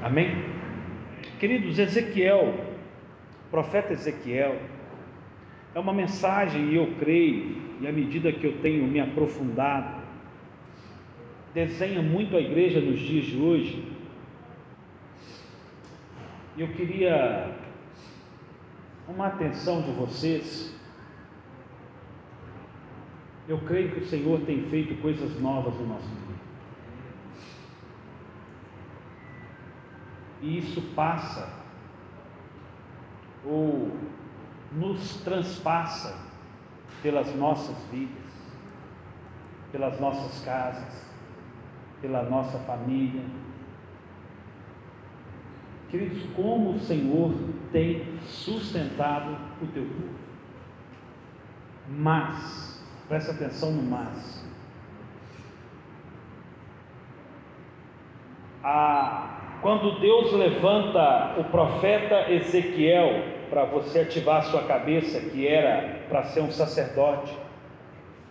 Amém? Queridos, Ezequiel, profeta Ezequiel, é uma mensagem, e eu creio, e à medida que eu tenho me aprofundado, desenha muito a igreja nos dias de hoje. E eu queria uma atenção de vocês. Eu creio que o Senhor tem feito coisas novas no nosso meio. E isso passa, ou nos transpassa pelas nossas vidas, pelas nossas casas, pela nossa família. Queridos, como o Senhor tem sustentado o teu povo. Mas, presta atenção no mas. Quando Deus levanta o profeta Ezequiel para você ativar a sua cabeça, que era para ser um sacerdote,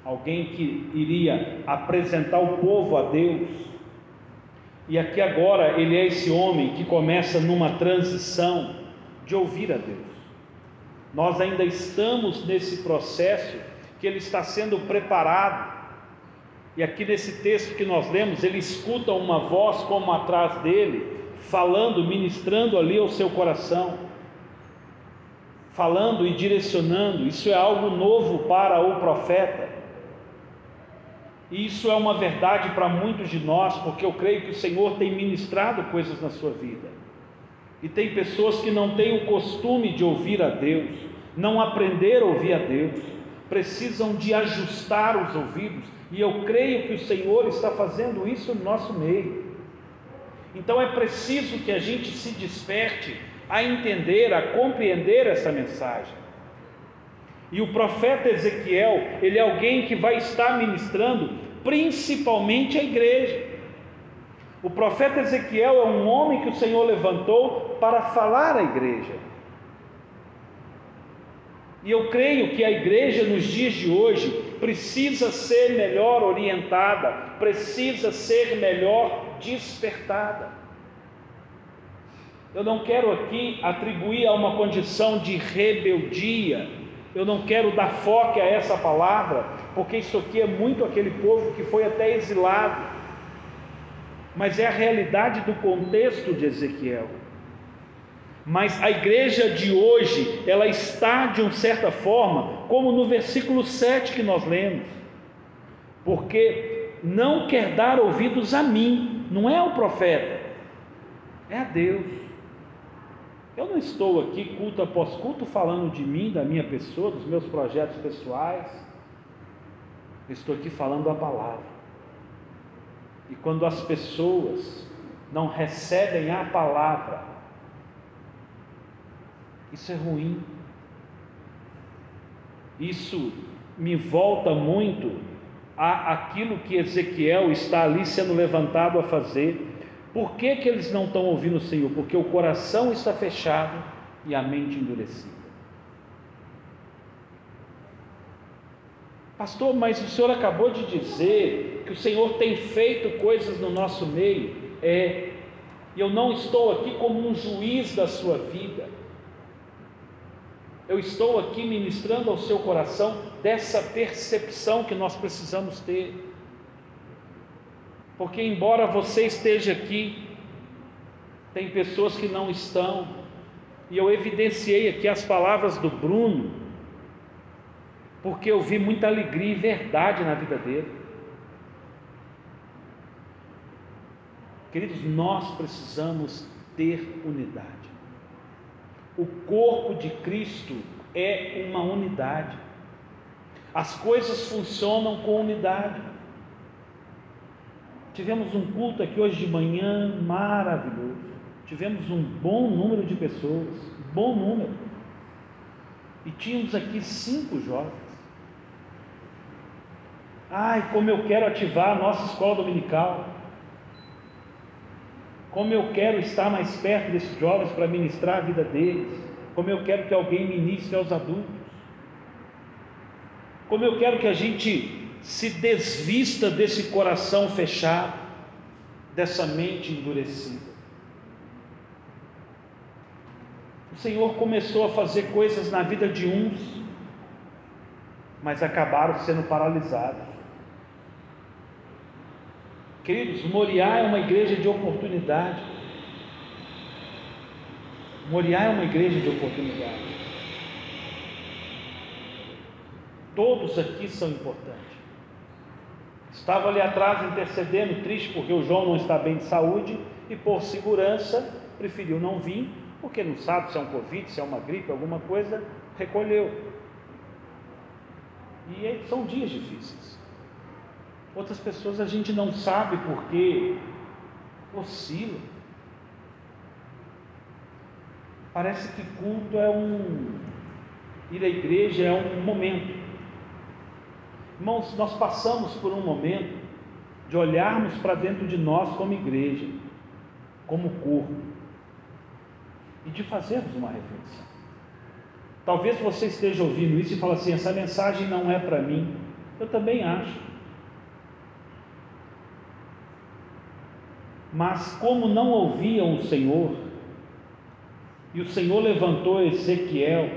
alguém que iria apresentar o povo a Deus, e aqui agora ele é esse homem que começa numa transição de ouvir a Deus. Nós ainda estamos nesse processo que ele está sendo preparado. E aqui nesse texto que nós lemos, ele escuta uma voz como atrás dele, falando, ministrando ali ao seu coração, falando e direcionando. Isso é algo novo para o profeta. E isso é uma verdade para muitos de nós, porque eu creio que o Senhor tem ministrado coisas na sua vida. E tem pessoas que não têm o costume de ouvir a Deus, não aprenderam a ouvir a Deus, precisam de ajustar os ouvidos, e eu creio que o Senhor está fazendo isso no nosso meio. Então é preciso que a gente se desperte a entender, a compreender essa mensagem. E o profeta Ezequiel, ele é alguém que vai estar ministrando principalmente a igreja. O profeta Ezequiel é um homem que o Senhor levantou para falar à igreja. E eu creio que a igreja nos dias de hoje precisa ser melhor orientada, precisa ser melhor despertada. Eu não quero aqui atribuir a uma condição de rebeldia, eu não quero dar foco a essa palavra, porque isso aqui é muito aquele povo que foi até exilado, mas é a realidade do contexto de Ezequiel. Mas a igreja de hoje, ela está de uma certa forma, como no versículo 7 que nós lemos, porque não quer dar ouvidos a mim, não é ao profeta, é a Deus. Eu não estou aqui culto após culto falando de mim, da minha pessoa, dos meus projetos pessoais, eu estou aqui falando a palavra. E quando as pessoas não recebem a palavra, isso é ruim. Isso me volta muito àquilo que Ezequiel está ali sendo levantado a fazer. Por que eles não estão ouvindo o Senhor? Porque o coração está fechado e a mente endurecida. Pastor, mas o senhor acabou de dizer que o Senhor tem feito coisas no nosso meio. E eu não estou aqui como um juiz da sua vida. Eu estou aqui ministrando ao seu coração dessa percepção que nós precisamos ter. Porque embora você esteja aqui, tem pessoas que não estão. E eu evidenciei aqui as palavras do Bruno, porque eu vi muita alegria e verdade na vida dele. Queridos, nós precisamos ter unidade. O corpo de Cristo é uma unidade. As coisas funcionam com unidade. Tivemos um culto aqui hoje de manhã maravilhoso. Tivemos um bom número de pessoas, bom número. E tínhamos aqui 5 jovens. Ai, como eu quero ativar a nossa escola dominical. Como eu quero estar mais perto desses jovens para ministrar a vida deles. Como eu quero que alguém ministre aos adultos. Como eu quero que a gente se desvista desse coração fechado, dessa mente endurecida. O Senhor começou a fazer coisas na vida de uns, mas acabaram sendo paralisados. Queridos, Moriá é uma igreja de oportunidade. Moriá é uma igreja de oportunidade. Todos aqui são importantes. Estava ali atrás intercedendo, triste porque o João não está bem de saúde e por segurança preferiu não vir, porque não sabe se é um Covid, se é uma gripe, alguma coisa, recolheu. E são dias difíceis. Outras pessoas a gente não sabe porque oscila. Parece que culto ir à igreja é um momento. Irmãos, nós passamos por um momento de olharmos para dentro de nós como igreja, como corpo, e de fazermos uma reflexão. Talvez você esteja ouvindo isso e fale assim: essa mensagem não é para mim. Eu também acho. Mas como não ouviam o Senhor, e o Senhor levantou Ezequiel,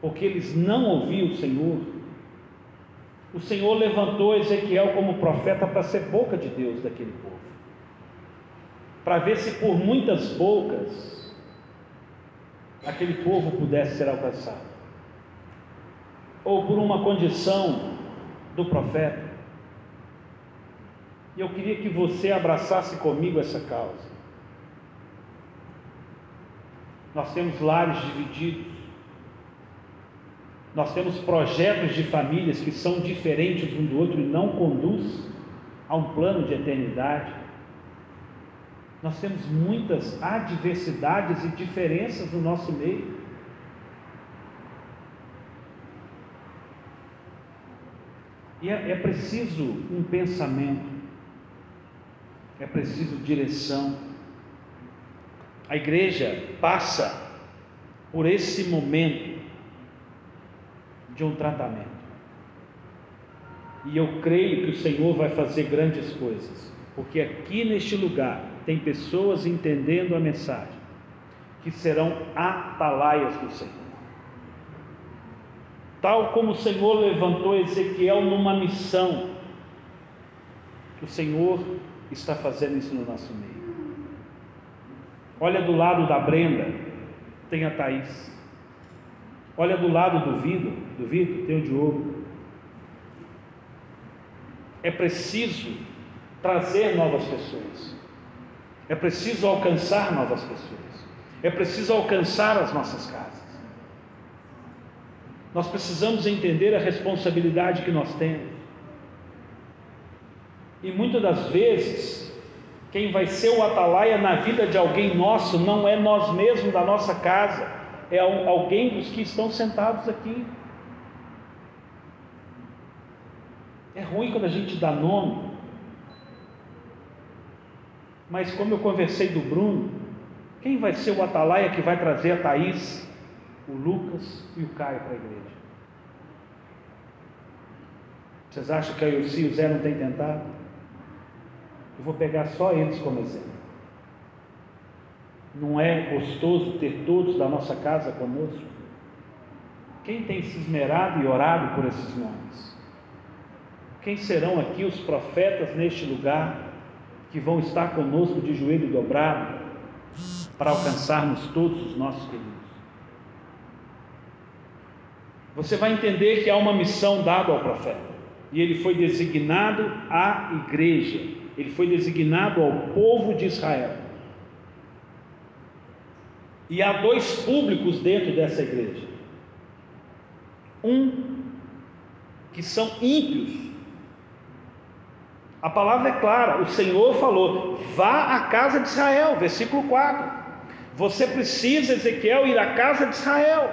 porque eles não ouviam o Senhor levantou Ezequiel como profeta para ser boca de Deus daquele povo, para ver se por muitas bocas aquele povo pudesse ser alcançado, ou por uma condição do profeta. E eu queria que você abraçasse comigo essa causa. Nós temos lares divididos, nós temos projetos de famílias que são diferentes um do outro e não conduz a um plano de eternidade. Nós temos muitas adversidades e diferenças no nosso meio. E é preciso um pensamento, é preciso direção. A igreja passa por esse momento de um tratamento, e eu creio que o Senhor vai fazer grandes coisas, porque aqui neste lugar tem pessoas entendendo a mensagem, que serão atalaias do Senhor, tal como o Senhor levantou Ezequiel numa missão. O Senhor está fazendo isso no nosso meio. Olha do lado da Brenda, tem a Thaís. Olha do lado do Vitor, tem o Diogo. É preciso trazer novas pessoas, é preciso alcançar novas pessoas, é preciso alcançar as nossas casas. Nós precisamos entender a responsabilidade que nós temos, e muitas das vezes quem vai ser o atalaia na vida de alguém nosso não é nós mesmos da nossa casa, é alguém dos que estão sentados aqui. É ruim quando a gente dá nome, mas como eu conversei do Bruno, quem vai ser o atalaia que vai trazer a Thaís, o Lucas e o Caio para a igreja? Vocês acham que a Ilse e o Zé não têm tentado? Eu vou pegar só eles como exemplo. Não é gostoso ter todos da nossa casa conosco? Quem tem se esmerado e orado por esses nomes? Quem serão aqui os profetas neste lugar, que vão estar conosco de joelho dobrado, para alcançarmos todos os nossos queridos? Você vai entender que há uma missão dada ao profeta, e ele foi designado à igreja, ele foi designado ao povo de Israel. E há dois públicos dentro dessa igreja: um que são ímpios. A palavra é clara, o Senhor falou: vá à casa de Israel, versículo 4. Você precisa, Ezequiel, ir à casa de Israel.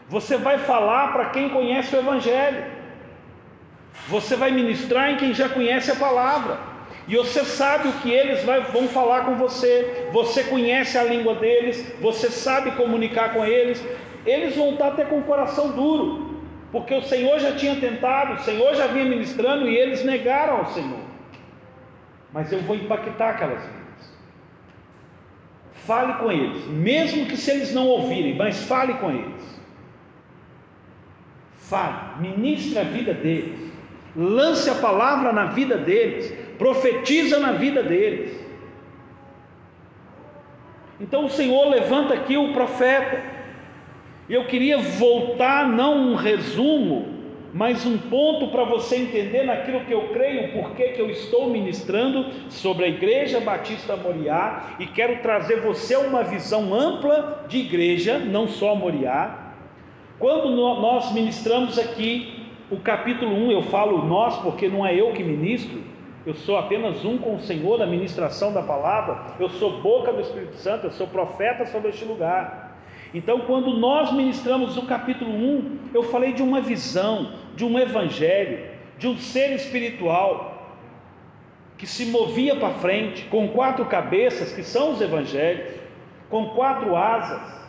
Você vai falar para quem conhece o Evangelho, você vai ministrar em quem já conhece a palavra, e você sabe o que eles vão falar com você, você conhece a língua deles, você sabe comunicar com eles. Eles vão estar até com o coração duro, porque o Senhor já tinha tentado, o Senhor já vinha ministrando e eles negaram ao Senhor. Mas eu vou impactar aquelas vidas. fale com eles, mesmo que se eles não ouvirem, mas fale com eles. Fale, ministre a vida deles, lance a palavra na vida deles, profetiza na vida deles. Então o Senhor levanta aqui o profeta, e eu queria voltar, não um resumo, mas um ponto para você entender naquilo que eu creio, porque que eu estou ministrando sobre a Igreja Batista Moriá, e quero trazer você uma visão ampla de igreja, não só Moriá. Quando nós ministramos aqui o capítulo 1, eu falo nós porque não é eu que ministro, eu sou apenas um com o Senhor na ministração da palavra, eu sou boca do Espírito Santo, eu sou profeta sobre este lugar. Então, quando nós ministramos o capítulo 1, eu falei de uma visão, de um evangelho, de um ser espiritual que se movia para frente, com 4 cabeças, que são os evangelhos, com 4 asas.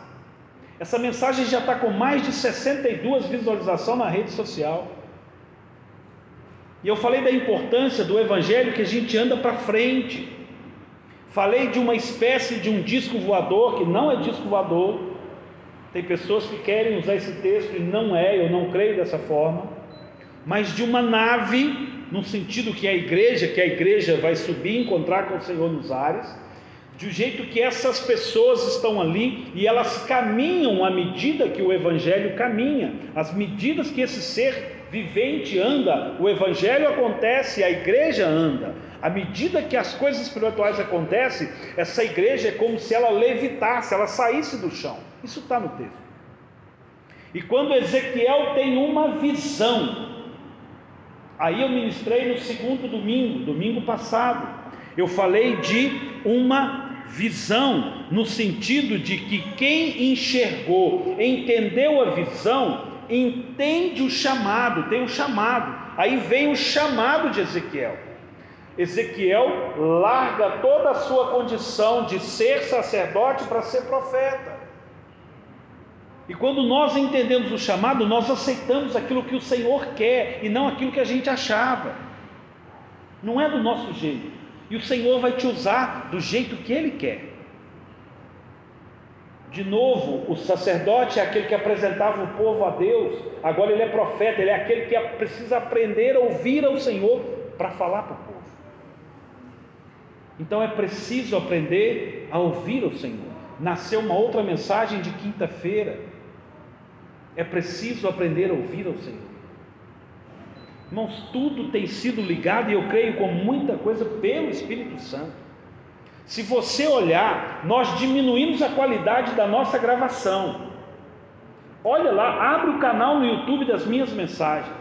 Essa mensagem já está com mais de 62 visualizações na rede social. E eu falei da importância do evangelho, que a gente anda para frente. Falei de uma espécie de um disco voador, que não é disco voador. Tem pessoas que querem usar esse texto e não é, eu não creio dessa forma, mas de uma nave, no sentido que a igreja vai subir e encontrar com o Senhor nos ares, de um jeito que essas pessoas estão ali e elas caminham à medida que o evangelho caminha, as medidas que esse ser vivente anda, o evangelho acontece, a igreja anda. À medida que as coisas espirituais acontecem, essa igreja é como se ela levitasse, ela saísse do chão. Isso está no texto. E quando Ezequiel tem uma visão, aí eu ministrei no segundo domingo passado, eu falei de uma visão, no sentido de que quem enxergou, entendeu a visão, entende o chamado, tem um chamado. Aí vem o chamado de Ezequiel. Ezequiel larga toda a sua condição de ser sacerdote para ser profeta. E quando nós entendemos o chamado, nós aceitamos aquilo que o Senhor quer e não aquilo que a gente achava. Não é do nosso jeito. E o Senhor vai te usar do jeito que Ele quer. De novo, o sacerdote é aquele que apresentava o povo a Deus. Agora ele é profeta, ele é aquele que precisa aprender a ouvir ao Senhor para falar para o povo. Então é preciso aprender a ouvir ao Senhor. Nasceu uma outra mensagem de quinta-feira. É preciso aprender a ouvir ao Senhor. Irmãos, tudo tem sido ligado, e eu creio com muita coisa, pelo Espírito Santo. Se você olhar, nós diminuímos a qualidade da nossa gravação. Olha lá, abre o canal no YouTube das minhas mensagens.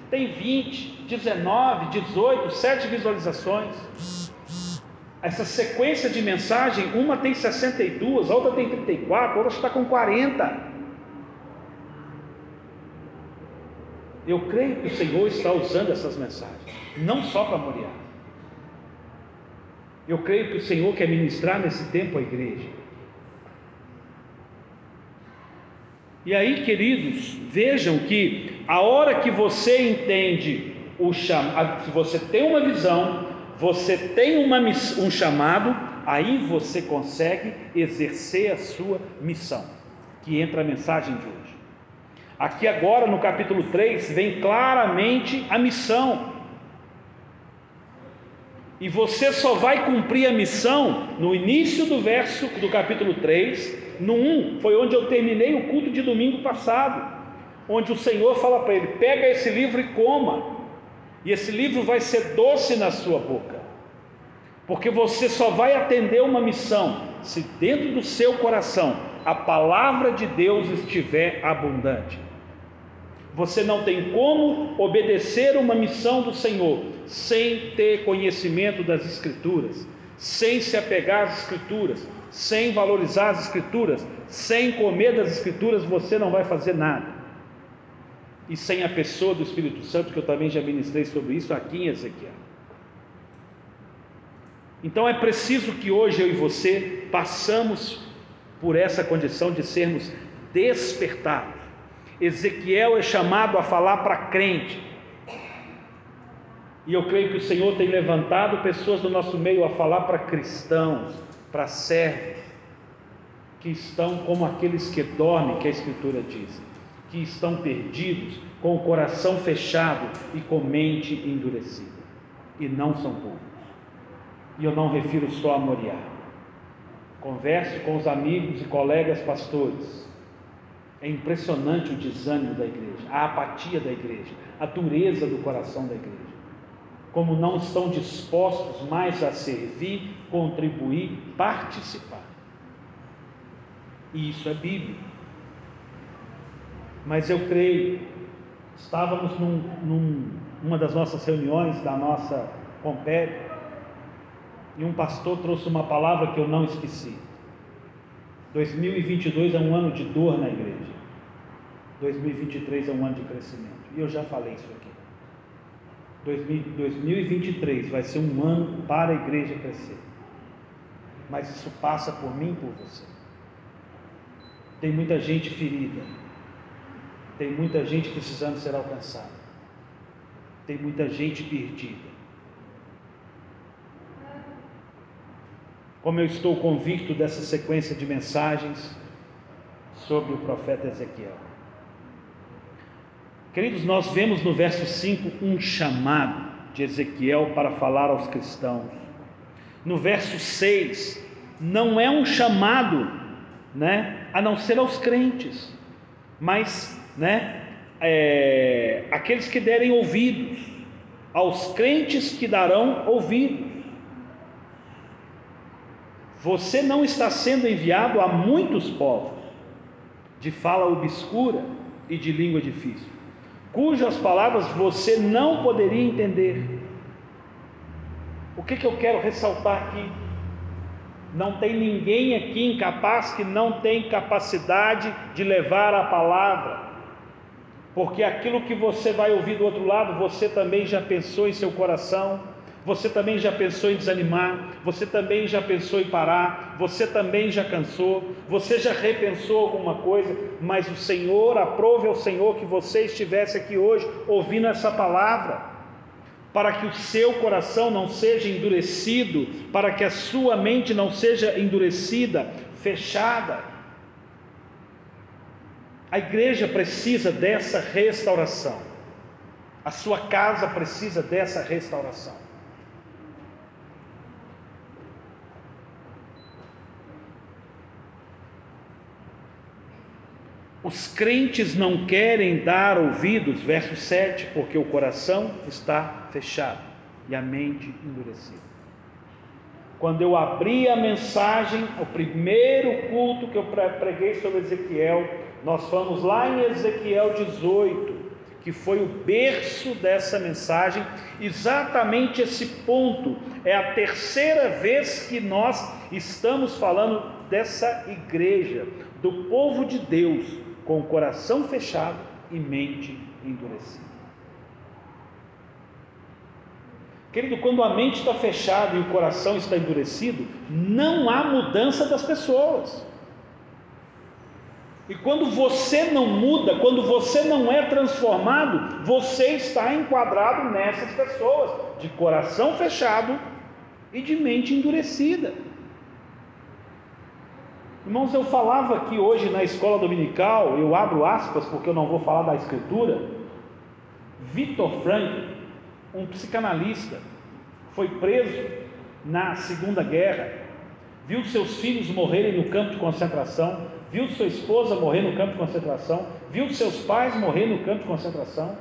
Tem 20, 19, 18, 7 visualizações. Essa sequência de mensagem, uma tem 62, a outra tem 34, a outra está com 40. Eu creio que o Senhor está usando essas mensagens, não só para Moriá. Eu creio que o Senhor quer ministrar nesse tempo a igreja. E aí, queridos, vejam que a hora que você entende o chamado, se você tem uma visão, você tem um chamado, aí você consegue exercer a sua missão, que entra a mensagem de hoje. Aqui agora no capítulo 3 vem claramente a missão. E você só vai cumprir a missão no início do verso do capítulo 3, no 1, foi onde eu terminei o culto de domingo passado, onde o Senhor fala para ele: pega esse livro e coma, e esse livro vai ser doce na sua boca, porque você só vai atender uma missão se dentro do seu coração a palavra de Deus estiver abundante. Você não tem como obedecer uma missão do Senhor sem ter conhecimento das Escrituras, sem se apegar às Escrituras, sem valorizar as Escrituras, sem comer das Escrituras, você não vai fazer nada. E sem a pessoa do Espírito Santo, que eu também já ministrei sobre isso aqui em Ezequiel. Então é preciso que hoje eu e você passamos por essa condição de sermos despertados. Ezequiel é chamado a falar para crente, e eu creio que o Senhor tem levantado pessoas do nosso meio a falar para cristãos, para servos, que estão como aqueles que dormem, que a Escritura diz, que estão perdidos, com o coração fechado e com mente endurecida, e não são poucos. E eu não refiro só a Moriá. Converso com os amigos e colegas pastores. É impressionante o desânimo da igreja, a apatia da igreja, a dureza do coração da igreja. Como não estão dispostos mais a servir, contribuir, participar. E isso é bíblico. Mas eu creio, estávamos numa das nossas reuniões da nossa Compere, e um pastor trouxe uma palavra que eu não esqueci. 2022 é um ano de dor na igreja, 2023 é um ano de crescimento, e eu já falei isso aqui. 2023 vai ser um ano para a igreja crescer, mas isso passa por mim e por você. Tem muita gente ferida, tem muita gente precisando ser alcançada, tem muita gente perdida. Como eu estou convicto dessa sequência de mensagens sobre o profeta Ezequiel. Queridos, nós vemos no verso 5 um chamado de Ezequiel para falar aos cristãos. No verso 6, não é um chamado, a não ser aos crentes, mas, aqueles que derem ouvidos, aos crentes que darão ouvidos. Você não está sendo enviado a muitos povos, de fala obscura e de língua difícil, cujas palavras você não poderia entender. O que eu quero ressaltar aqui? Não tem ninguém aqui incapaz que não tem capacidade de levar a palavra, porque aquilo que você vai ouvir do outro lado, você também já pensou em seu coração, você também já pensou em desanimar, você também já pensou em parar, você também já cansou, você já repensou alguma coisa, mas o Senhor, aprove ao Senhor que você estivesse aqui hoje ouvindo essa palavra, para que o seu coração não seja endurecido, para que a sua mente não seja endurecida, fechada. A igreja precisa dessa restauração, a sua casa precisa dessa restauração. Os crentes não querem dar ouvidos, verso 7, porque o coração está fechado e a mente endurecida. Quando eu abri a mensagem, o primeiro culto que eu preguei sobre Ezequiel, nós fomos lá em Ezequiel 18, que foi o berço dessa mensagem. Exatamente esse ponto, é a terceira vez que nós estamos falando dessa igreja, do povo de Deus, com o coração fechado e mente endurecida. Querido, quando a mente está fechada e o coração está endurecido, não há mudança das pessoas. E quando você não muda, quando você não é transformado, você está enquadrado nessas pessoas, de coração fechado e de mente endurecida. Irmãos, eu falava aqui hoje na escola dominical, eu abro aspas porque eu não vou falar da escritura. Viktor Frankl, um psicanalista, foi preso na Segunda Guerra, viu seus filhos morrerem no campo de concentração, viu sua esposa morrer no campo de concentração, viu seus pais morrer no campo de concentração.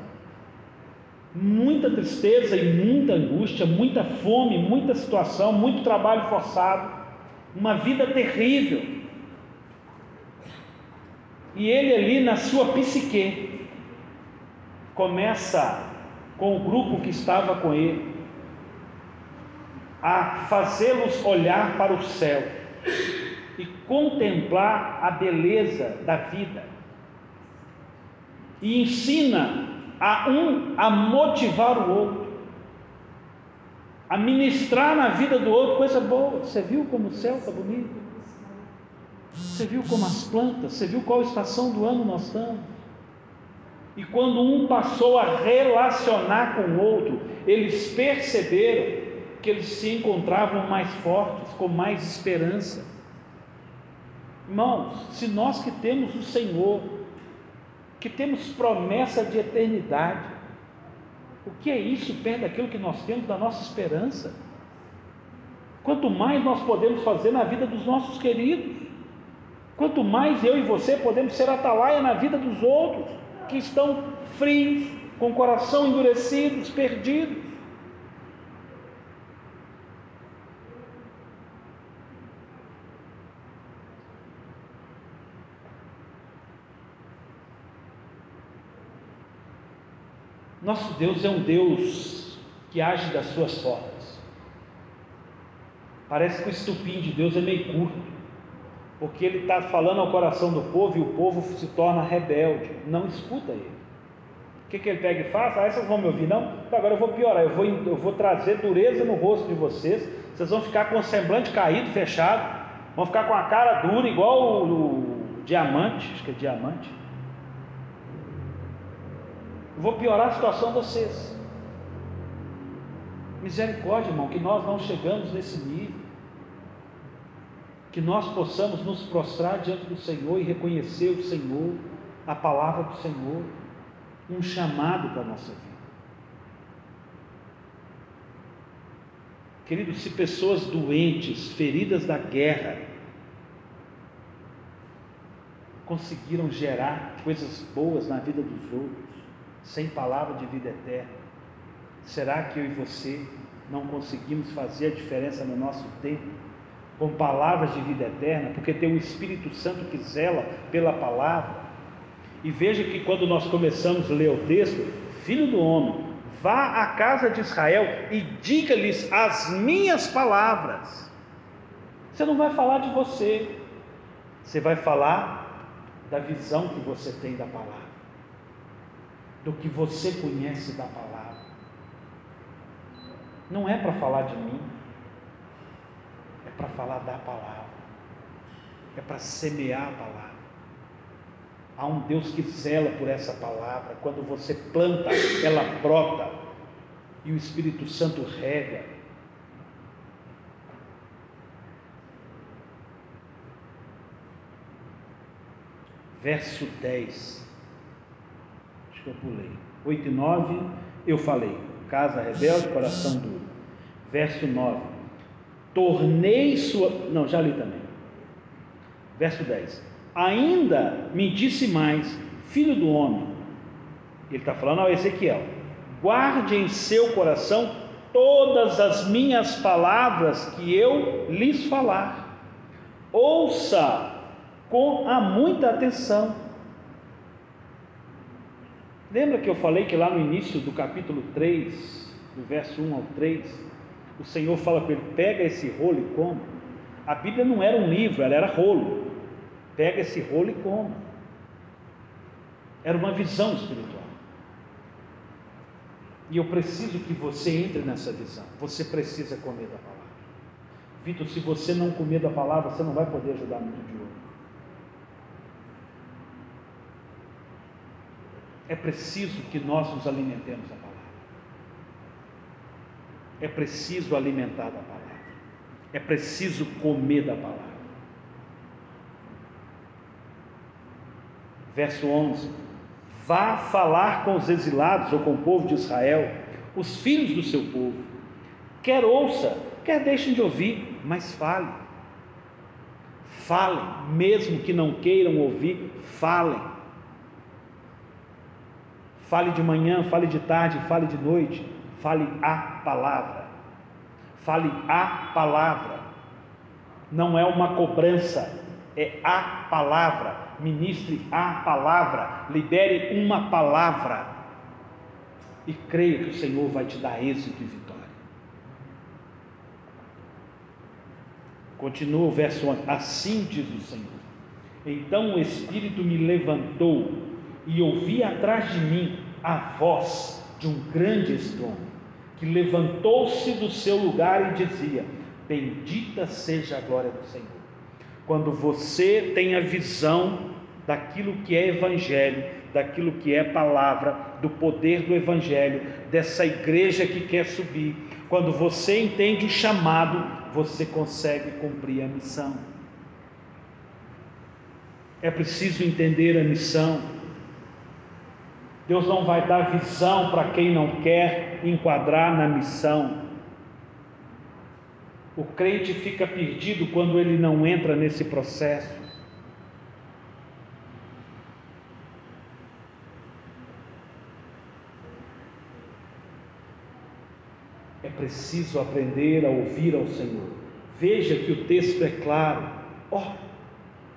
Muita tristeza e muita angústia, muita fome, muita situação, muito trabalho forçado, uma vida terrível. E ele ali na sua psique começa, com o grupo que estava com ele, a fazê-los olhar para o céu e contemplar a beleza da vida, e ensina a motivar o outro, a ministrar na vida do outro coisa boa. Você viu como o céu está bonito? Você viu como as plantas? Você viu qual estação do ano nós estamos? E quando um passou a relacionar com o outro, eles perceberam que eles se encontravam mais fortes, com mais esperança. Irmãos, se nós que temos o Senhor, que temos promessa de eternidade, o que é isso perto daquilo que nós temos da nossa esperança? Quanto mais nós podemos fazer na vida dos nossos queridos, quanto mais eu e você podemos ser atalaia na vida dos outros, que estão frios, com o coração endurecidos, perdidos. Nosso Deus é um Deus que age das suas formas. Parece que o estupim de Deus é meio curto, porque Ele está falando ao coração do povo e o povo se torna rebelde, não escuta Ele. O que Ele pega e faz? Vocês vão me ouvir não? Então agora eu vou piorar, eu vou trazer dureza no rosto de vocês, vocês vão ficar com o semblante caído, fechado, vão ficar com a cara dura igual o diamante, acho que é diamante. Vou piorar a situação de vocês. Misericórdia, irmão, que nós não chegamos nesse nível, que nós possamos nos prostrar diante do Senhor e reconhecer o Senhor, a palavra do Senhor, um chamado para a nossa vida. Queridos, se pessoas doentes, feridas da guerra, conseguiram gerar coisas boas na vida dos outros, sem palavra de vida eterna, será que eu e você não conseguimos fazer a diferença no nosso tempo, com palavras de vida eterna, porque tem o Espírito Santo que zela pela palavra? E veja que quando nós começamos a ler o texto, filho do homem, vá à casa de Israel e diga-lhes as minhas palavras. Você não vai falar de você, você vai falar da visão que você tem da palavra, do que você conhece da palavra. Não é para falar de mim, é para falar da palavra, é para semear a palavra. Há um Deus que zela por essa palavra. Quando você planta, ela brota e o Espírito Santo rega. Verso 10, acho que eu pulei, 8 e 9 eu falei, casa rebelde, coração duro. Verso 9, tornei sua, não, já li também. Verso 10, ainda me disse mais, filho do homem, ele está falando ao Ezequiel, guarde em seu coração todas as minhas palavras que eu lhes falar, ouça com muita atenção. Lembra que eu falei que lá no início do capítulo 3, do verso 1 ao 3, o Senhor fala para ele, pega esse rolo e coma. A Bíblia não era um livro, ela era rolo. Pega esse rolo e coma. Era uma visão espiritual. E eu preciso que você entre nessa visão. Você precisa comer da palavra. Vitor, se você não comer da palavra, você não vai poder ajudar muito de outro. É preciso que nós nos alimentemos da palavra. É preciso alimentar da palavra. É preciso comer da palavra. Verso 11, vá falar com os exilados ou com o povo de Israel, os filhos do seu povo, quer ouça, quer deixem de ouvir, mas falem, mesmo que não queiram ouvir, falem, fale de manhã, fale de tarde, fale de noite, fale a palavra, não é uma cobrança, é a palavra. Ministre a palavra, libere uma palavra e creia que o Senhor vai te dar êxito e vitória. Continua o verso 11, assim diz o Senhor, então o Espírito me levantou e ouvi atrás de mim a voz de um grande estrondo, que levantou-se do seu lugar e dizia, bendita seja a glória do Senhor. Quando você tem a visão daquilo que é evangelho, daquilo que é palavra, do poder do evangelho, dessa igreja que quer subir, quando você entende o chamado, você consegue cumprir a missão. É preciso entender a missão. Deus não vai dar visão para quem não quer enquadrar na missão. O crente fica perdido quando ele não entra nesse processo. É preciso aprender a ouvir ao Senhor. Veja que o texto é claro.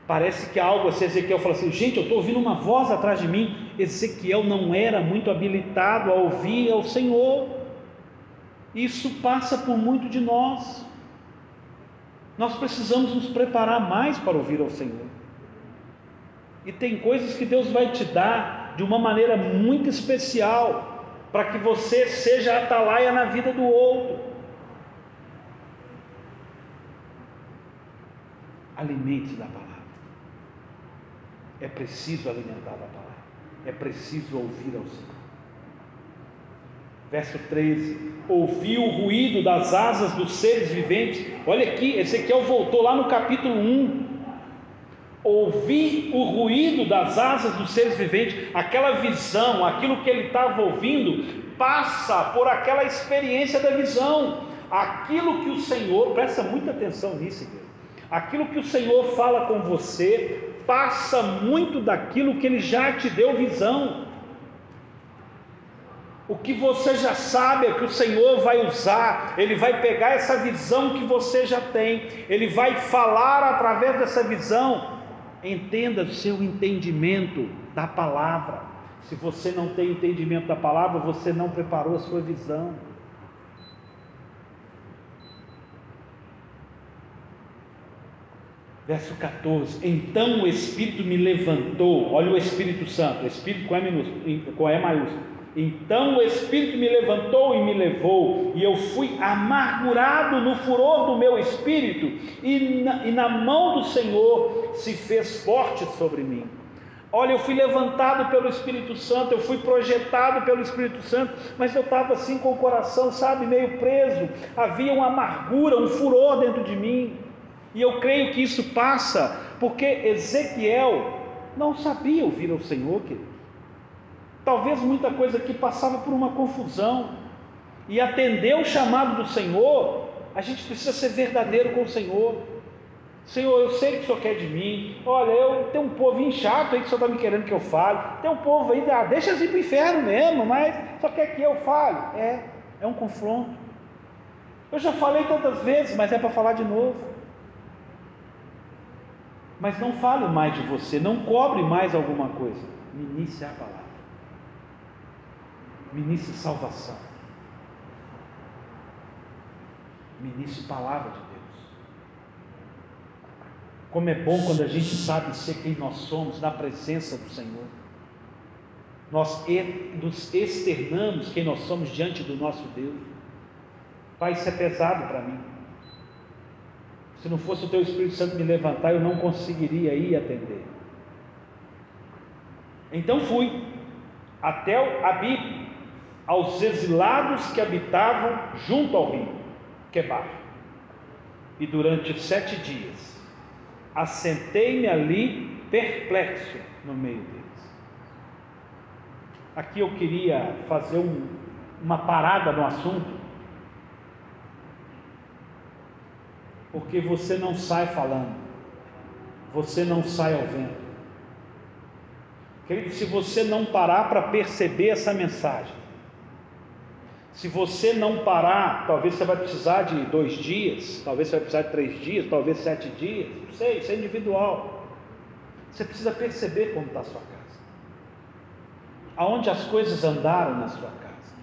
Parece que algo assim, Ezequiel fala assim, gente, eu estou ouvindo uma voz atrás de mim. Ezequiel não era muito habilitado a ouvir ao Senhor. Isso passa por muito de nós. Nós precisamos nos preparar mais para ouvir ao Senhor. E tem coisas que Deus vai te dar de uma maneira muito especial, para que você seja atalaia na vida do outro. Alimente-se da palavra. É preciso alimentar da palavra. É preciso ouvir ao Senhor. Verso 13: ouvi o ruído das asas dos seres viventes. Olha aqui, Ezequiel voltou lá no capítulo 1. Ouvi o ruído das asas dos seres viventes. Aquela visão, aquilo que ele estava ouvindo, passa por aquela experiência da visão. Aquilo que o Senhor, presta muita atenção nisso, igreja. Aquilo que o Senhor fala com você, passa muito daquilo que Ele já te deu visão. O que você já sabe é que o Senhor vai usar. Ele vai pegar essa visão que você já tem, Ele vai falar através dessa visão. Entenda o seu entendimento da palavra. Se você não tem entendimento da palavra, você não preparou a sua visão. Verso 14: então o Espírito me levantou. Olha o Espírito Santo, Espírito com E maiúsculo. Então o Espírito me levantou e me levou, e eu fui amargurado no furor do meu espírito, e na mão do Senhor se fez forte sobre mim. Olha, eu fui levantado pelo Espírito Santo, eu fui projetado pelo Espírito Santo, mas eu estava assim com o coração, sabe, meio preso. Havia uma amargura, um furor dentro de mim, e eu creio que isso passa porque Ezequiel não sabia ouvir ao Senhor, querido. Talvez muita coisa aqui passava por uma confusão, e atender o chamado do Senhor, a gente precisa ser verdadeiro com o Senhor. Senhor, eu sei que o Senhor quer de mim. Olha, tem um povo chato aí que o Senhor está me querendo que eu fale. Tem um povo aí, deixa eles ir para o inferno mesmo, mas só quer que eu fale. É um confronto. Eu já falei tantas vezes, mas é para falar de novo. Mas não fale mais de você, não cobre mais alguma coisa. Ministre a palavra. Ministre salvação. Ministre palavra de Deus. Como é bom quando a gente sabe ser quem nós somos na presença do Senhor. Nós nos externamos quem nós somos diante do nosso Deus. Pai, isso é pesado para mim. Se não fosse o Teu Espírito Santo me levantar, eu não conseguiria ir atender. Então fui até Abi, aos exilados que habitavam junto ao rio Quebar, e durante 7 dias assentei-me ali perplexo no meio deles. Aqui eu queria fazer uma parada no assunto, porque você não sai falando, você não sai ao vento. Querido, se você não parar para perceber essa mensagem, se você não parar, talvez você vai precisar de 2 dias, talvez você vai precisar de 3 dias, talvez 7 dias, não sei, isso é individual. Você precisa perceber como está a sua casa, aonde as coisas andaram na sua casa,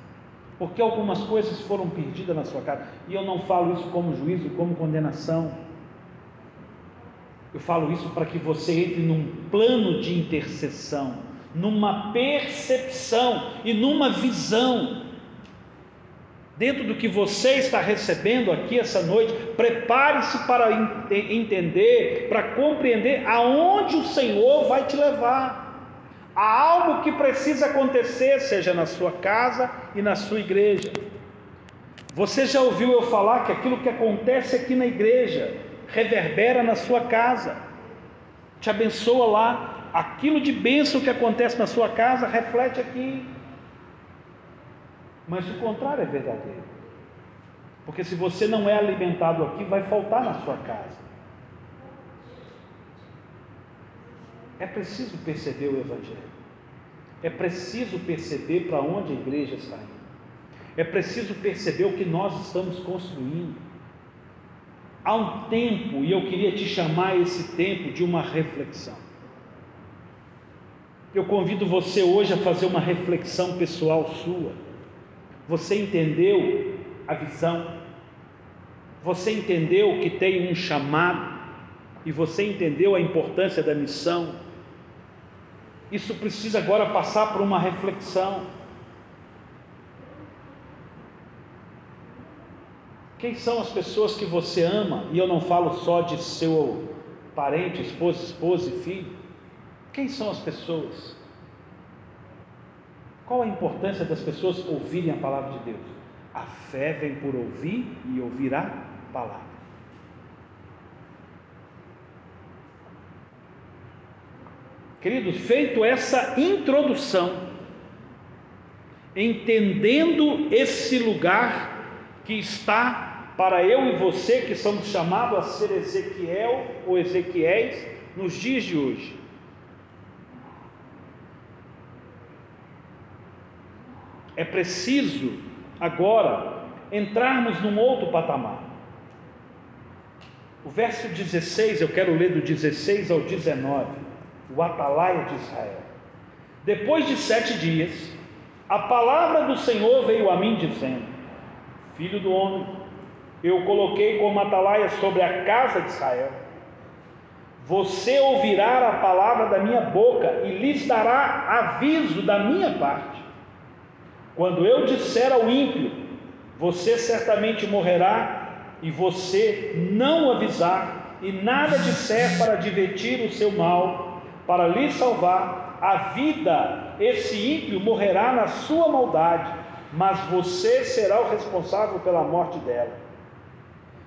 porque algumas coisas foram perdidas na sua casa, e eu não falo isso como juízo, como condenação, eu falo isso para que você entre num plano de intercessão, numa percepção e numa visão. Dentro do que você está recebendo aqui essa noite, prepare-se para entender, para compreender aonde o Senhor vai te levar. Há algo que precisa acontecer, seja na sua casa e na sua igreja. Você já ouviu eu falar que aquilo que acontece aqui na igreja reverbera na sua casa. te abençoa lá, aquilo de bênção que acontece na sua casa, reflete aqui. Mas o contrário é verdadeiro, porque se você não é alimentado aqui, vai faltar na sua casa. É preciso perceber o Evangelho, é preciso perceber para onde a igreja está indo, é preciso perceber o que nós estamos construindo. Há um tempo, e eu queria te chamar esse tempo de uma reflexão. Eu convido você hoje a fazer uma reflexão pessoal sua. Você entendeu a visão? Você entendeu que tem um chamado? E você entendeu a importância da missão? Isso precisa agora passar por uma reflexão. Quem são as pessoas que você ama? E eu não falo só de seu parente, esposa e filho. Quem são as pessoas? Qual a importância das pessoas ouvirem a palavra de Deus? A fé vem por ouvir e ouvir a palavra. Queridos, feito essa introdução, entendendo esse lugar que está para eu e você, que somos chamados a ser Ezequiel ou Ezequiéis nos dias de hoje, é preciso agora entrarmos num outro patamar. O verso 16, eu quero ler do 16 ao 19, o atalaia de Israel. Depois de 7 dias, a palavra do Senhor veio a mim dizendo: Filho do homem, eu coloquei como atalaia sobre a casa de Israel. Você ouvirá a palavra da minha boca e lhes dará aviso da minha parte. Quando eu disser ao ímpio, você certamente morrerá, e você não avisar, e nada disser para divertir o seu mal, para lhe salvar a vida, esse ímpio morrerá na sua maldade, mas você será o responsável pela morte dela.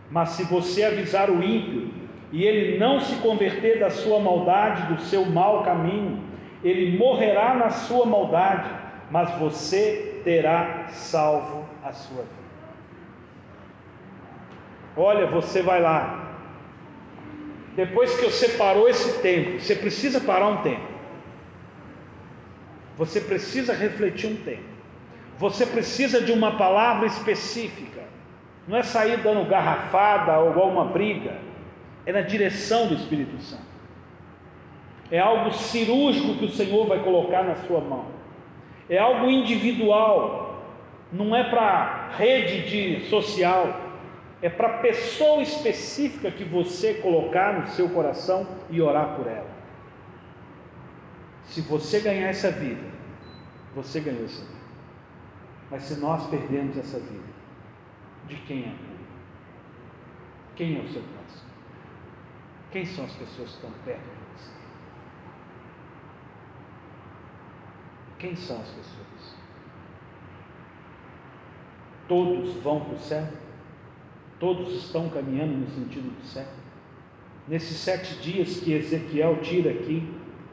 Mas se você avisar o ímpio, e ele não se converter da sua maldade, do seu mau caminho, ele morrerá na sua maldade, mas você terá salvo a sua vida. Olha, você vai lá, depois que você parou esse tempo, você precisa parar um tempo, você precisa refletir um tempo, você precisa de uma palavra específica, não é sair dando garrafada ou igual uma briga, é na direção do Espírito Santo, é algo cirúrgico que o Senhor vai colocar na sua mão, é algo individual, não é para rede social, é para a pessoa específica que você colocar no seu coração e orar por ela. Se você ganhar essa vida, você ganhou essa vida. Mas se nós perdemos essa vida, de quem é a culpa? Quem é o seu próximo? Quem são as pessoas que estão perto de você? Quem são as pessoas? Todos vão para o céu? Todos estão caminhando no sentido do céu? Nesses 7 dias que Ezequiel tira aqui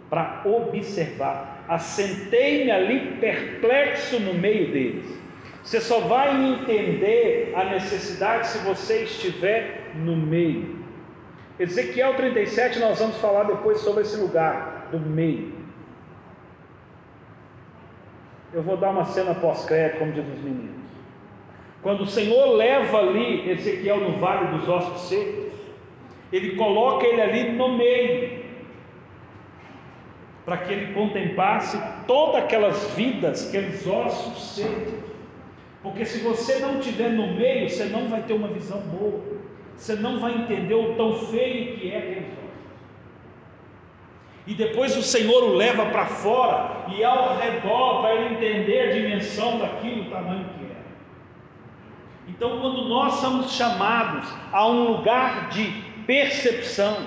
para observar, assentei-me ali perplexo no meio deles. Você só vai entender a necessidade se você estiver no meio. Ezequiel 37, nós vamos falar depois sobre esse lugar do meio. Eu vou dar uma cena pós-crédito, como diz os meninos. Quando o Senhor leva ali Ezequiel no vale dos ossos secos, ele coloca ele ali no meio, para que ele contemplasse todas aquelas vidas, aqueles ossos secos, porque se você não estiver no meio, você não vai ter uma visão boa, você não vai entender o tão feio que é aqueles ossos. E depois o Senhor o leva para fora e ao redor, para ele entender a dimensão daquilo, o tamanho que é. Então, quando nós somos chamados a um lugar de percepção,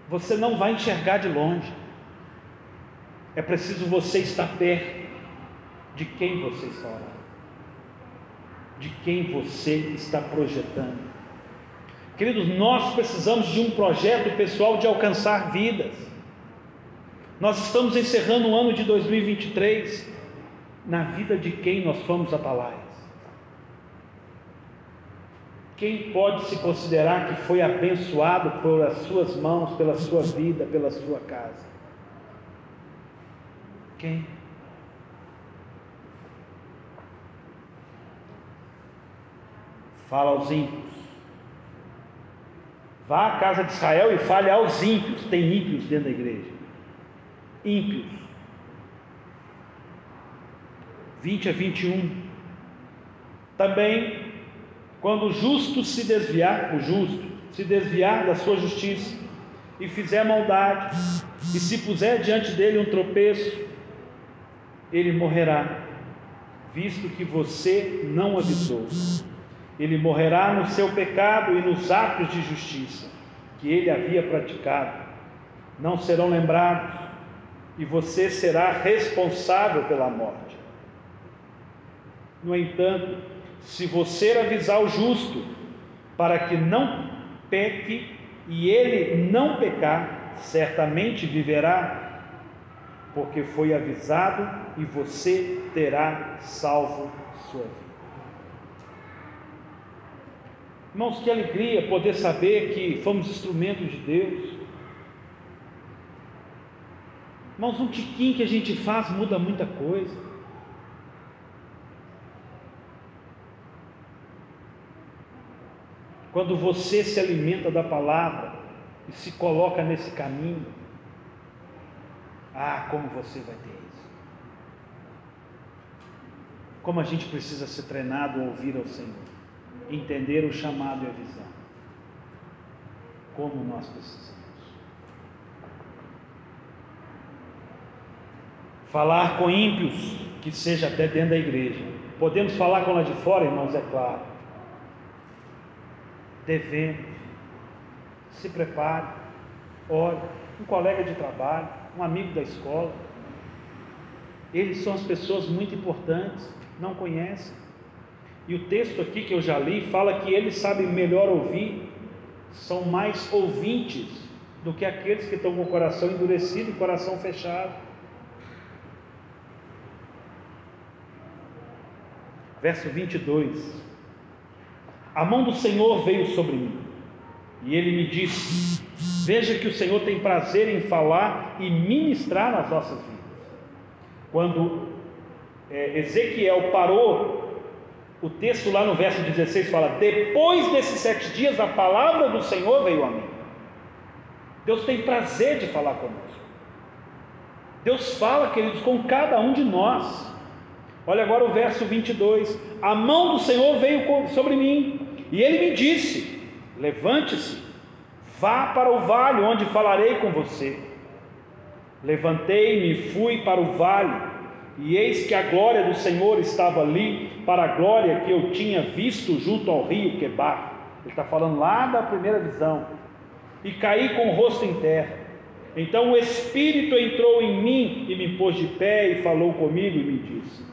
você não vai enxergar de longe, é preciso você estar perto de quem você está orando, de quem você está projetando. Queridos, nós precisamos de um projeto pessoal de alcançar vidas. Nós estamos encerrando o ano de 2023. Na vida de quem nós fomos atalaias? Quem pode se considerar que foi abençoado pelas suas mãos, pela sua vida, pela sua casa? Quem? Fala aos ímpios. Vá à casa de Israel e fale aos ímpios. Tem ímpios dentro da igreja. Ímpios. 20 a 21. Também, quando o justo se desviar da sua justiça e fizer maldade, e se puser diante dele um tropeço, ele morrerá, visto que você não avisou. Ele morrerá no seu pecado e nos atos de justiça que ele havia praticado. Não serão lembrados, e você será responsável pela morte. No entanto, se você avisar o justo, para que não peque, e ele não pecar, certamente viverá, porque foi avisado, e você terá salvo sua vida. Irmãos, que alegria poder saber que fomos instrumentos de Deus. Irmãos, um tiquinho que a gente faz muda muita coisa. Quando você se alimenta da palavra e se coloca nesse caminho, como você vai ter isso. Como a gente precisa ser treinado a ouvir ao Senhor, entender o chamado e a visão. Como nós precisamos. Falar com ímpios, que seja até dentro da igreja. Podemos falar com lá de fora, irmãos, é claro. Devemos. Se prepare. Ore. Um colega de trabalho, um amigo da escola. Eles são as pessoas muito importantes. Não conhecem. E o texto aqui que eu já li fala que eles sabem melhor ouvir, são mais ouvintes do que aqueles que estão com o coração endurecido e coração fechado. Verso 22. A mão do Senhor veio sobre mim, e ele me disse: veja que o Senhor tem prazer em falar e ministrar nas nossas vidas. Quando Ezequiel parou, o texto lá no verso 16 fala: depois desses 7 dias a palavra do Senhor veio a mim. Deus tem prazer de falar conosco. Deus fala, queridos, com cada um de nós. Olha agora o verso 22. A mão do Senhor veio sobre mim, e ele me disse: levante-se, vá para o vale onde falarei com você. Levantei-me e fui para o vale, e eis que a glória do Senhor estava ali, para a glória que eu tinha visto junto ao rio Quebar. Ele está falando lá da primeira visão. E caí com o rosto em terra. Então o Espírito entrou em mim e me pôs de pé e falou comigo e me disse: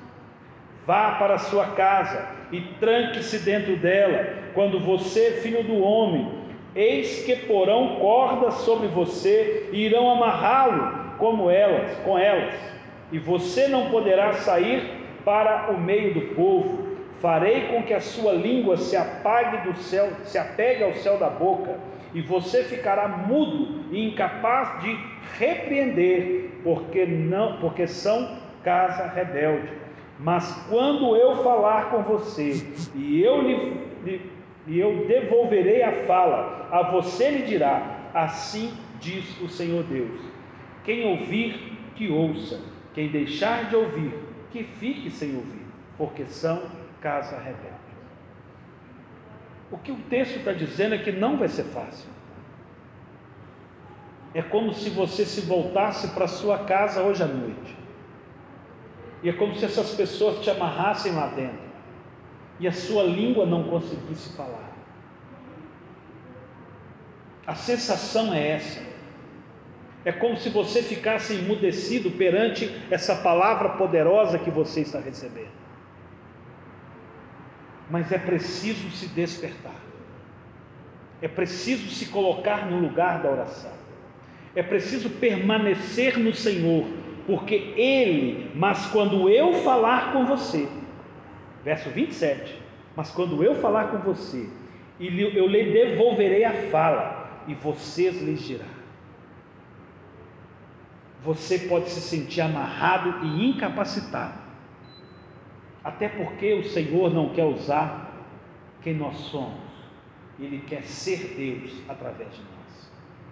vá para a sua casa e tranque-se dentro dela. Quando você, filho do homem, eis que porão cordas sobre você e irão amarrá-lo com elas, e você não poderá sair para o meio do povo. Farei com que a sua língua se apegue ao céu da boca, e você ficará mudo e incapaz de repreender, porque são casa rebelde. Mas quando eu falar com você, e eu devolverei a fala, a você lhe dirá: assim diz o Senhor Deus. Quem ouvir, que ouça. Quem deixar de ouvir, que fique sem ouvir, porque são casa rebelde. O que o texto está dizendo é que não vai ser fácil. É como se você se voltasse para a sua casa hoje à noite, e é como se essas pessoas te amarrassem lá dentro, e a sua língua não conseguisse falar. A sensação é essa. É como se você ficasse emudecido perante essa palavra poderosa que você está recebendo. Mas é preciso se despertar. É preciso se colocar no lugar da oração. É preciso permanecer no Senhor, porque Ele, mas quando eu falar com você, verso 27, mas quando eu falar com você, eu lhe devolverei a fala, e vocês lhes dirá. Você pode se sentir amarrado e incapacitado, até porque o Senhor não quer usar quem nós somos, Ele quer ser Deus através de nós.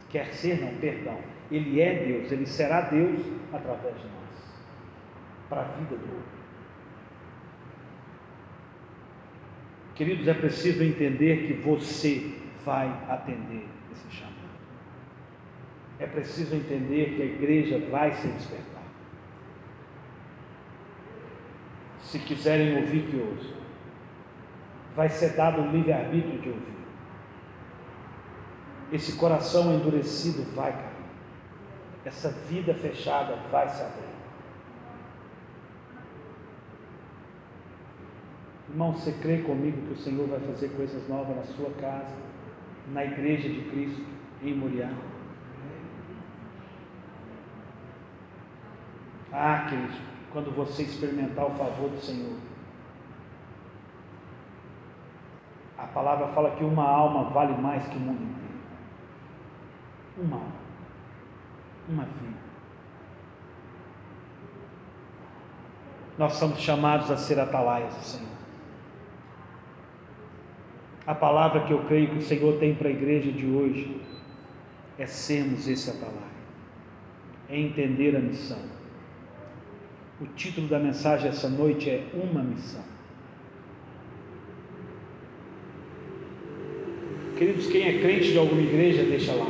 Quer ser, não, perdão, Ele é Deus, Ele será Deus através de nós, para a vida do outro. Queridos, é preciso entender que você vai atender esse chamado. É preciso entender que a igreja vai se despertar. Se quiserem ouvir, que ouçam. Vai ser dado o livre-arbítrio de ouvir. Esse coração endurecido vai cair. Essa vida fechada vai se abrir. Irmão, você crê comigo que o Senhor vai fazer coisas novas na sua casa, na igreja de Cristo, em Moriá? Ah, queridos, quando você experimentar o favor do Senhor, a palavra fala que uma alma vale mais que o mundo inteiro. Uma alma, uma vida. Nós somos chamados a ser atalaias do Senhor. A palavra que eu creio que o Senhor tem para a igreja de hoje é sermos esse atalaia, é entender a missão. O título da mensagem essa noite é Uma Missão. Queridos, quem é crente de alguma igreja, deixa lá.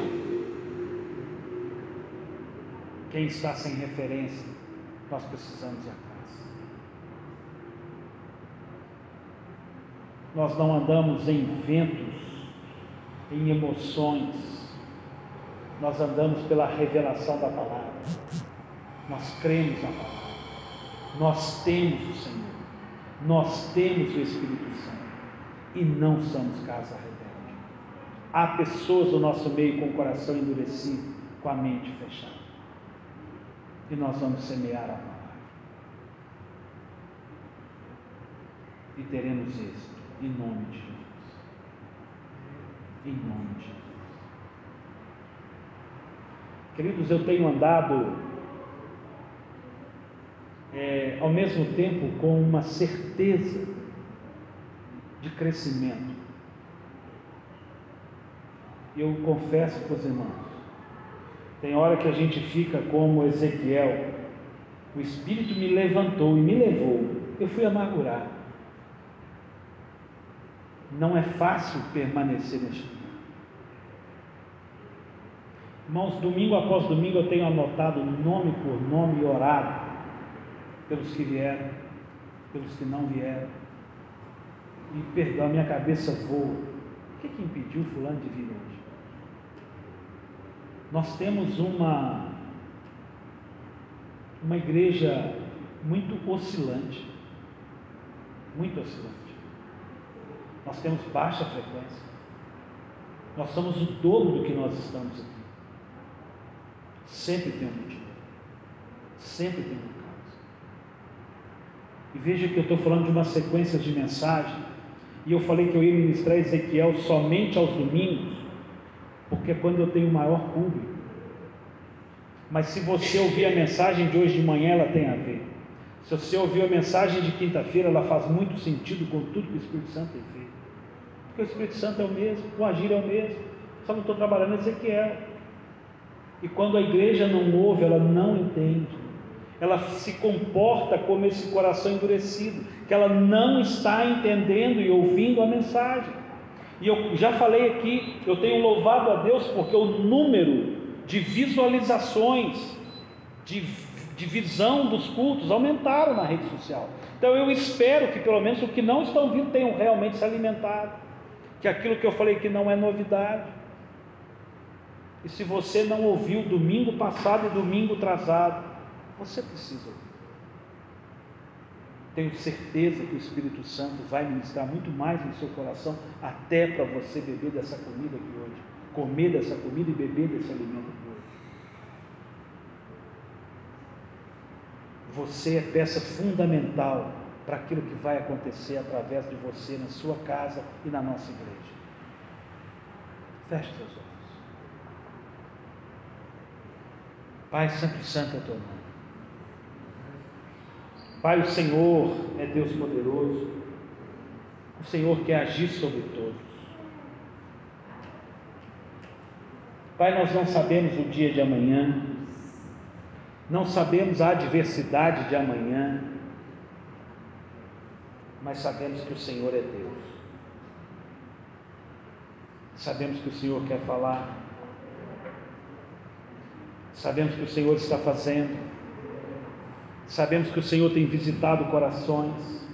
Quem está sem referência, nós precisamos ir atrás. Nós não andamos em ventos, em emoções, nós andamos pela revelação da palavra. Nós cremos na palavra, nós temos o Senhor, nós temos o Espírito Santo e não somos casa rebelde. Há pessoas no nosso meio com o coração endurecido, com a mente fechada, e nós vamos semear a palavra e teremos êxito. Em nome de Jesus. Em nome de Jesus. Queridos, eu tenho andado ao mesmo tempo com uma certeza de crescimento. Eu confesso para os irmãos, tem hora que a gente fica como Ezequiel, o Espírito me levantou e me levou, eu fui amargurado. Não é fácil permanecer neste lugar. Irmãos, domingo após domingo eu tenho anotado nome por nome e orado pelos que vieram, pelos que não vieram. E perdão, a minha cabeça voa. O que impediu fulano de vir hoje? Nós temos uma igreja muito oscilante. Muito oscilante. Nós temos baixa frequência. Nós somos o dobro do que nós estamos aqui. Sempre tem um motivo. Sempre tem um caso. E veja que eu estou falando de uma sequência de mensagem. E eu falei que eu ia ministrar Ezequiel somente aos domingos, porque é quando eu tenho maior público. Mas se você ouvir a mensagem de hoje de manhã, ela tem a ver. Se você ouvir a mensagem de quinta-feira, ela faz muito sentido com tudo que o Espírito Santo tem feito. Porque o Espírito Santo é o mesmo, o agir é o mesmo. Só não estou trabalhando em Ezequiel. E quando a igreja não ouve, ela não entende. Ela se comporta como esse coração endurecido, que ela não está entendendo e ouvindo a mensagem. E eu já falei aqui, eu tenho louvado a Deus porque o número de visualizações, de visão dos cultos aumentaram na rede social. Então eu espero que pelo menos os que não estão vindo tenham realmente se alimentado, que aquilo que eu falei que não é novidade. E se você não ouviu domingo passado e domingo atrasado, você precisa ouvir. tenho certeza que o Espírito Santo vai ministrar muito mais no seu coração, até para você beber dessa comida aqui hoje, comer dessa comida e beber desse alimento aqui hoje. Você é peça fundamental para aquilo que vai acontecer através de você na sua casa e na nossa igreja. Feche seus olhos. Pai Santo e Santo é teu nome. Pai, o Senhor é Deus poderoso, o Senhor quer agir sobre todos. Pai, nós não sabemos o dia de amanhã, não sabemos a adversidade de amanhã, mas sabemos que o Senhor é Deus. Sabemos que o Senhor quer falar, sabemos que o Senhor está fazendo, sabemos que o Senhor tem visitado corações,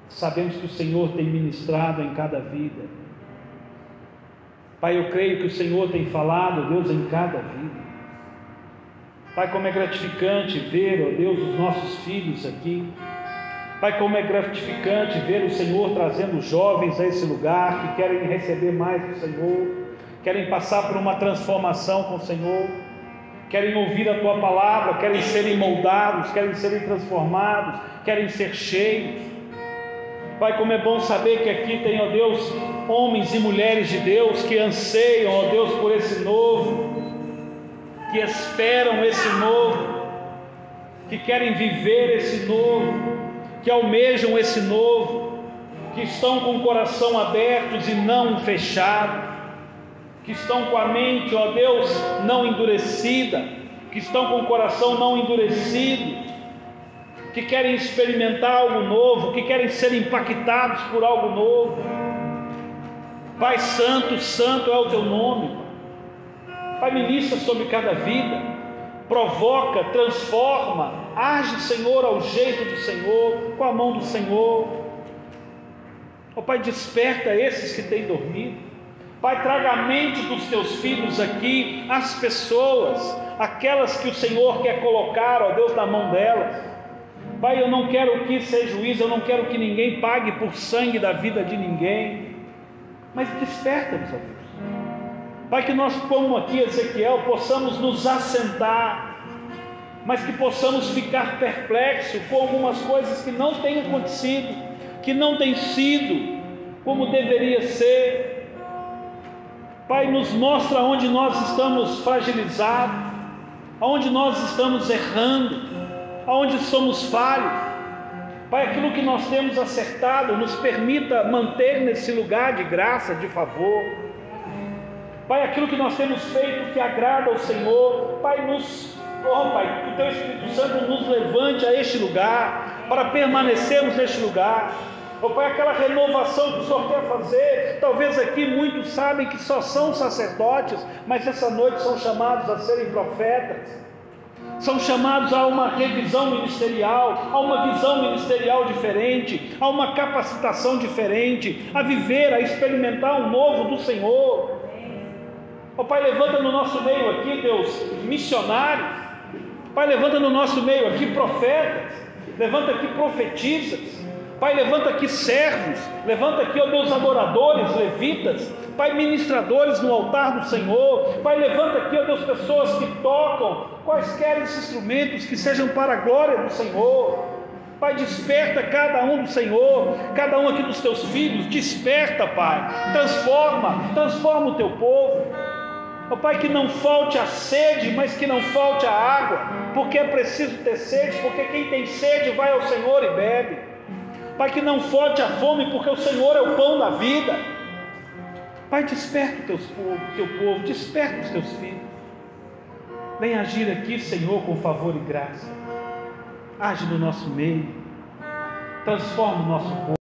sabemos que o Senhor tem ministrado em cada vida. Pai, eu creio que o Senhor tem falado, Deus, em cada vida. Pai, como é gratificante ver, ó Deus, os nossos filhos aqui. Pai, como é gratificante ver o Senhor trazendo jovens a esse lugar, que querem receber mais do Senhor, querem passar por uma transformação com o Senhor, querem ouvir a Tua palavra, querem serem moldados, querem serem transformados, querem ser cheios. Pai, como é bom saber que aqui tem, ó Deus, homens e mulheres de Deus que anseiam, ó Deus, por esse novo, que esperam esse novo, que querem viver esse novo, que almejam esse novo, que estão com o coração abertos e não fechado, que estão com a mente, ó Deus, não endurecida, que estão com o coração não endurecido, que querem experimentar algo novo, que querem ser impactados por algo novo. Pai Santo, Santo é o Teu nome. Pai, ministra sobre cada vida, provoca, transforma, age, Senhor, ao jeito do Senhor, com a mão do Senhor. Ó Pai, desperta esses que têm dormido. Pai, traga à mente dos Teus filhos aqui as pessoas, aquelas que o Senhor quer colocar, ó Deus, na mão delas. Pai, eu não quero que seja juízo, eu não quero que ninguém pague por sangue da vida de ninguém, mas desperta-nos, ó Deus. Pai, que nós, como aqui Ezequiel, possamos nos assentar, mas que possamos ficar perplexos com algumas coisas que não têm acontecido, que não têm sido como deveria ser. Pai, nos mostra onde nós estamos fragilizados, onde nós estamos errando, aonde somos falhos. Pai, aquilo que nós temos acertado, nos permita manter nesse lugar de graça, de favor. Pai, aquilo que nós temos feito que agrada ao Senhor, Pai, Pai, que o Teu Espírito Santo nos levante a este lugar, para permanecermos neste lugar. Pai, aquela renovação que o Senhor quer fazer, talvez aqui muitos sabem que só são sacerdotes, mas essa noite são chamados a serem profetas, são chamados a uma revisão ministerial, a uma visão ministerial diferente, a uma capacitação diferente, a viver, a experimentar um novo do Senhor. Pai, levanta no nosso meio aqui, Deus, missionários. Pai, levanta no nosso meio aqui profetas, levanta aqui profetisas. Pai, levanta aqui servos, levanta aqui, ó Deus, adoradores, levitas, Pai, ministradores no altar do Senhor. Pai, levanta aqui, ó Deus, pessoas que tocam quaisquer instrumentos que sejam para a glória do Senhor. Pai, desperta cada um do Senhor, cada um aqui dos Teus filhos, desperta, Pai, transforma o Teu povo. Ó Pai, que não falte a sede, mas que não falte a água, porque é preciso ter sede, porque quem tem sede vai ao Senhor e bebe. Pai, que não falte a fome, porque o Senhor é o pão da vida. Pai, desperta o Teu povo, desperta os Teus filhos. Vem agir aqui, Senhor, com favor e graça. Age no nosso meio, transforma o nosso povo.